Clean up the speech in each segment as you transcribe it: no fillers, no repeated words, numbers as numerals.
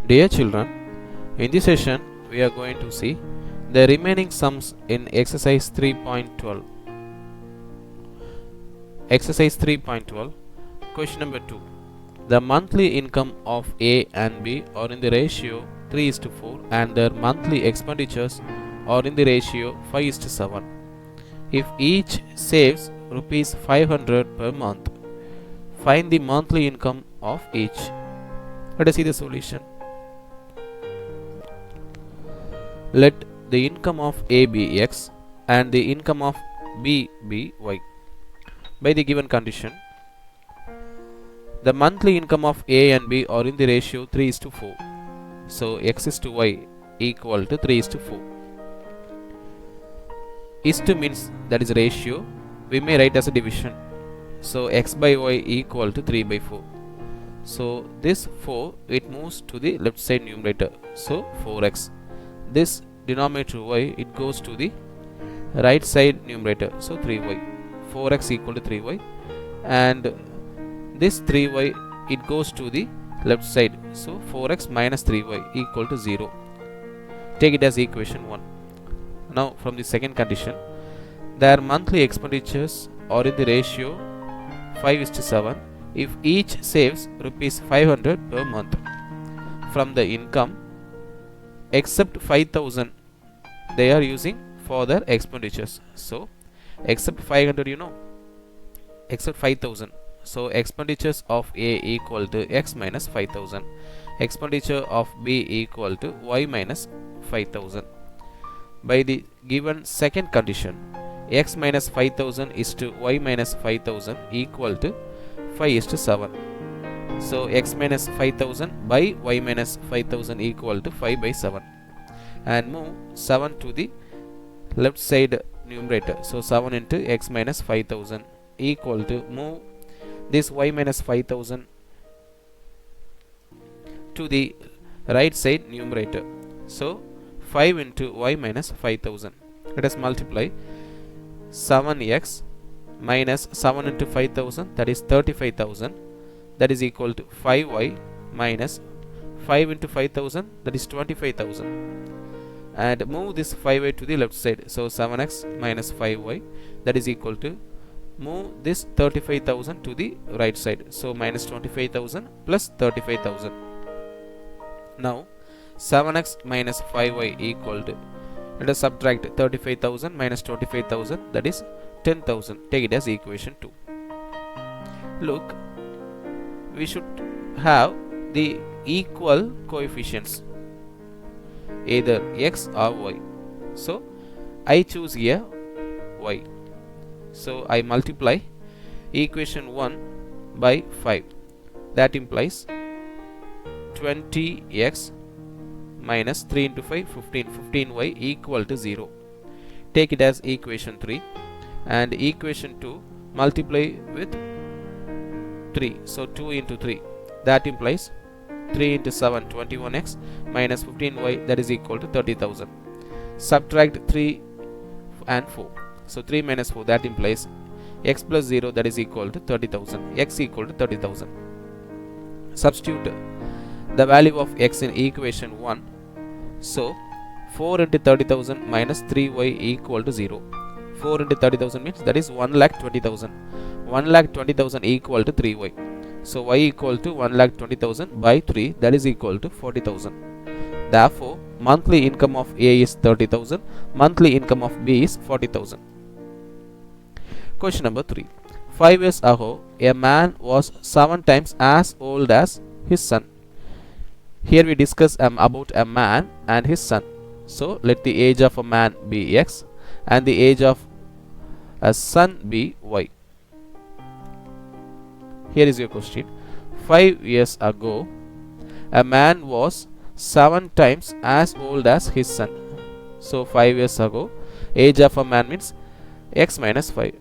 Dear children, in this session we are going to see the remaining sums in exercise 3.12. Exercise 3.12, question number 2. The monthly income of A and B are in the ratio 3:4 and their monthly expenditures are in the ratio 5:7. If each saves rupees 500 per month, find the monthly income of each. Let us see the solution. Let the income of A be X and the income of B be Y. By the given condition, the monthly income of A and B are in the ratio 3:4. So X is to Y equal to 3:4. Is to means that is ratio, we may write as a division. So X by Y equal to 3/4. So this 4, it moves to the left side numerator. So 4x. This denominator y, it goes to the right side numerator. So 3y. 4x equal to 3y. And this 3y, it goes to the left side. So 4x minus 3y equal to 0. Take it as equation 1. Now from the second condition, their monthly expenditures are in the ratio 5:7 if each saves rupees 500 per month. From the income, except 5,000 they are using for their expenditures. So except 500, except 5,000. So expenditures of A equal to X minus 5,000. Expenditure of B equal to Y minus 5,000. By the given second condition, X minus 5,000 is to Y minus 5,000 equal to 5:7. So X minus 5,000 by Y minus 5,000 equal to 5/7. And move 7 to the left side numerator. So 7 into X minus 5,000 equal to, move this Y minus 5,000 to the right side numerator. So 5 into Y minus 5,000. Let us multiply 7x minus 7 into 5,000, that is 35,000, that is equal to 5y minus 5 into 5,000, that is 25,000. And move this 5y to the left side. So 7x minus 5y, that is equal to, move this 35,000 to the right side. So minus 25,000 plus 35,000. Now 7x minus 5y equal to, let us subtract 35,000 minus 25,000, that is 10,000. Take it as equation 2. Look, we should have the equal coefficients, either x or y. So I choose here y. So I multiply equation 1 by 5. That implies 20x minus 3 into 5, 15. 15y equal to 0. Take it as equation 3. And equation 2 multiply with 3. So 2 into 3. That implies 3 into 7, 21x minus 15y, that is equal to 30,000. Subtract 3 and 4. So 3 minus 4, that implies x plus 0, that is equal to 30,000. X equal to 30,000. Substitute the value of x in equation 1. So 4 into 30,000 minus 3y equal to 0. 4 into 30,000 means that is 1,20,000. 1,20,000 equal to 3y. So y equal to 1,20,000 by 3, that is equal to 40,000. Therefore, monthly income of A is 30,000. Monthly income of B is 40,000. Question number 3. 5 years ago, a man was 7 times as old as his son. Here we discuss about a man and his son. So let the age of a man be X and the age of a son be Y. Here is your question. 5 years ago, a man was 7 times as old as his son. So 5 years ago, age of a man means X minus 5.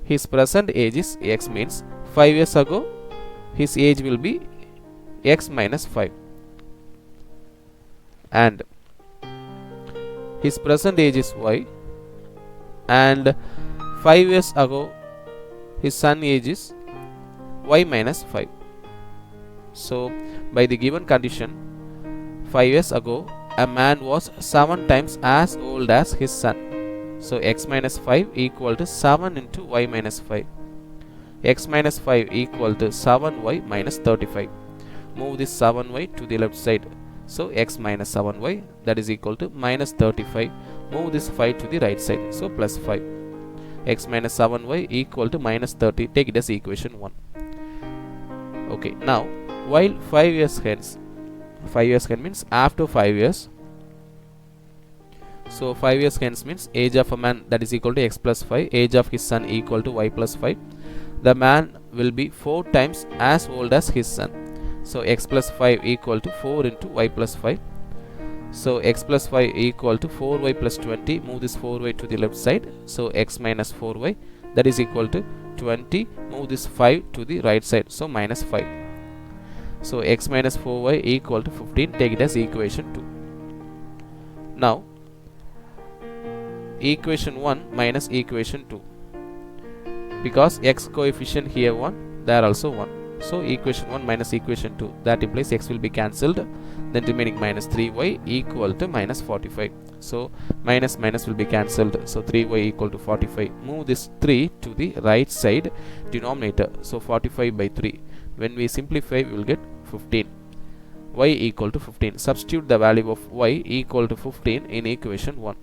His present age is X, means 5 years ago his age will be X minus 5. And his present age is Y, and 5 years ago his son age is y minus 5. So by the given condition, 5 years ago, a man was 7 times as old as his son. So x minus 5 equal to 7 into y minus 5. X minus 5 equal to 7y minus 35. Move this 7y to the left side. So x minus 7y, that is equal to minus 35. Move this 5 to the right side. So plus 5. X minus 7y equal to minus 30. Take it as equation 1. Okay, now while 5 years hence, 5 years hence means after 5 years. So 5 years hence means age of a man, that is equal to x plus 5. Age of his son equal to y plus 5. The man will be 4 times as old as his son. So x plus 5 equal to 4 into y plus 5. So x plus 5 equal to 4y plus 20. Move this 4y to the left side. So x minus 4y, that is equal to 20. Move this 5 to the right side. So minus 5. So x minus 4y equal to 15. Take it as equation 2. Now equation 1 minus equation 2. Because x coefficient here 1, there also 1. So equation 1 minus equation 2, that implies x will be cancelled. Then remaining minus 3y equal to minus 45. So minus minus will be cancelled. So 3y equal to 45. Move this 3 to the right side denominator. So 45 by 3. When we simplify, we will get 15. Y equal to 15. Substitute the value of y equal to 15 in equation 1.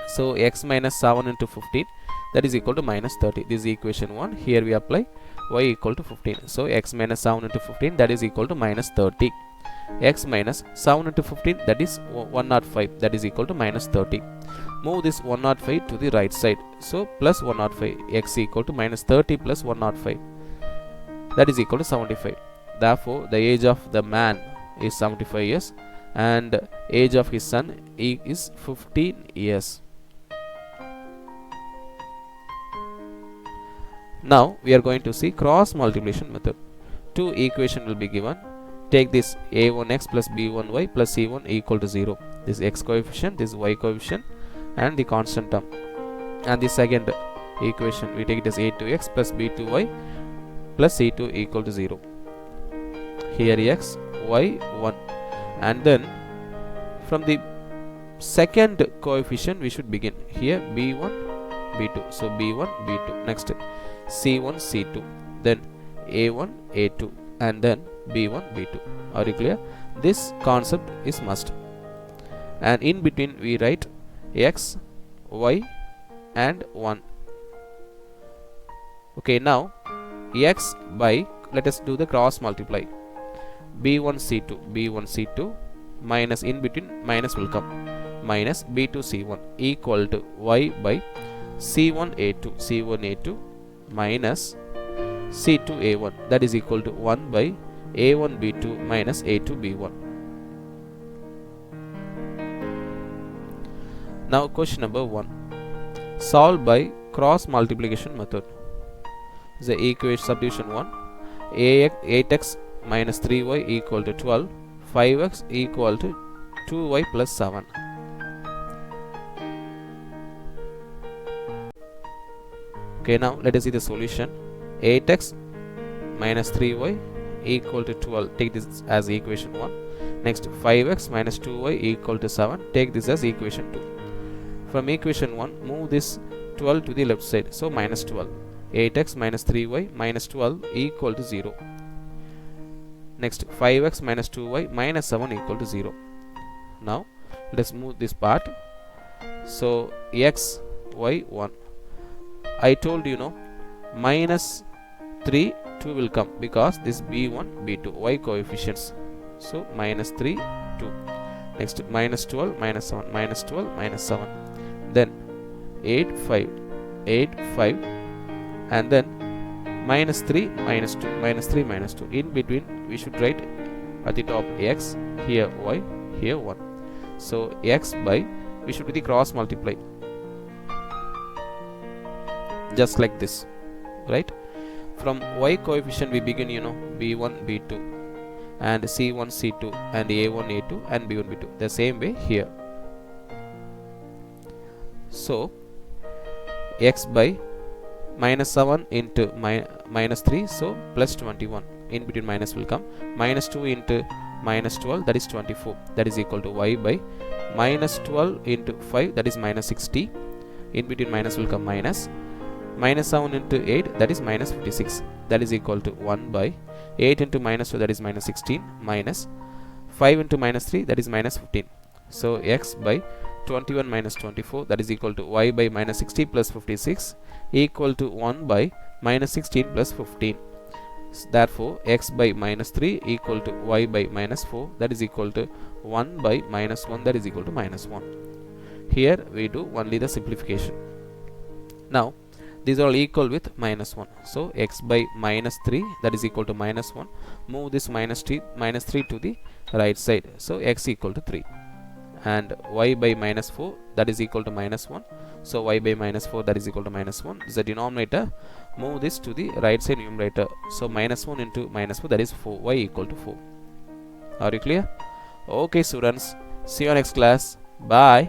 So x minus 7 into 15, that is equal to minus 30. This is equation 1. Here we apply y equal to 15. So x minus 7 into 15, that is equal to minus 30. X minus 7 into 15, that is 105, that is equal to minus 30. Move this 105 to the right side. So plus 105, x equal to minus 30 plus 105, that is equal to 75. Therefore the age of the man is 75 years and age of his son is 15 years. Now we are going to see cross multiplication method. Two equation will be given. Take this a1x plus b1y plus c1 equal to 0. This x coefficient, this y coefficient and the constant term. And the second equation we take it as a2x plus b2y plus c2 equal to 0. Here x, y, 1. And then from the second coefficient we should begin. Here b1, b2. So b1, b2. Next c1, c2. Then a1, a2. And then b1, b2. Are you clear? This concept is must. And in between we write x, y and 1. Okay, now x by, let us do the cross multiply. b1 c2, b1 c2 minus, in between minus will come, minus b2 c1 equal to y by c1 a2, c1 a2 minus c2 a1, that is equal to 1 by a1 b2 minus a2 b1. Now question number 1. Solve by cross multiplication method. The equation substitution 1. 8x minus 3y equal to 12. 5x equal to 2y plus 7. Okay, now let us see the solution. 8x minus 3y equal to 12. Take this as equation 1. Next 5x minus 2y equal to 7. Take this as equation 2. From equation 1, move this 12 to the left side. So minus 12. 8x minus 3y minus 12 equal to 0. Next 5x minus 2y minus 7 equal to 0. Now let's move this part. So x, y, 1. I told you, minus 3, 2 will come because this b1, b2, y coefficients. So minus 3, 2. Next minus 12, minus 7, minus 12, minus 7. Then 8, 5, 8, 5. And then minus 3, minus 2, minus 3, minus 2. In between we should write at the top x, here y, here 1. So x by, we should do the cross multiply. Just like this, right? From y coefficient we begin, b1, b2 and c1, c2 and a1, a2 and b1, b2. The same way here. So x by minus 7 into minus 3, so plus 21. In between minus will come. Minus 2 into minus 12, that is 24, that is equal to y by minus 12 into 5, that is minus 60. In between minus will come minus. Minus 7 into 8, that is minus 56, that is equal to 1 by 8 into minus 2, that is minus 16, minus 5 into minus 3, that is minus 15. So x by 21 minus 24, that is equal to y by minus 60 plus 56 equal to 1 by minus 16 plus 15. Therefore x by minus 3 equal to y by minus 4, that is equal to 1 by minus 1, that is equal to minus 1. Here we do only the simplification. Now these are all equal with minus 1. So x by minus 3, that is equal to minus 1. Move this minus 3 to the right side. So x equal to 3. And y by minus 4, that is equal to minus 1. So y by minus 4, that is equal to minus 1 is the denominator. Move this to the right side numerator. So minus 1 into minus 4, that is 4, y equal to 4. Are you clear? Okay students, see you next class. Bye.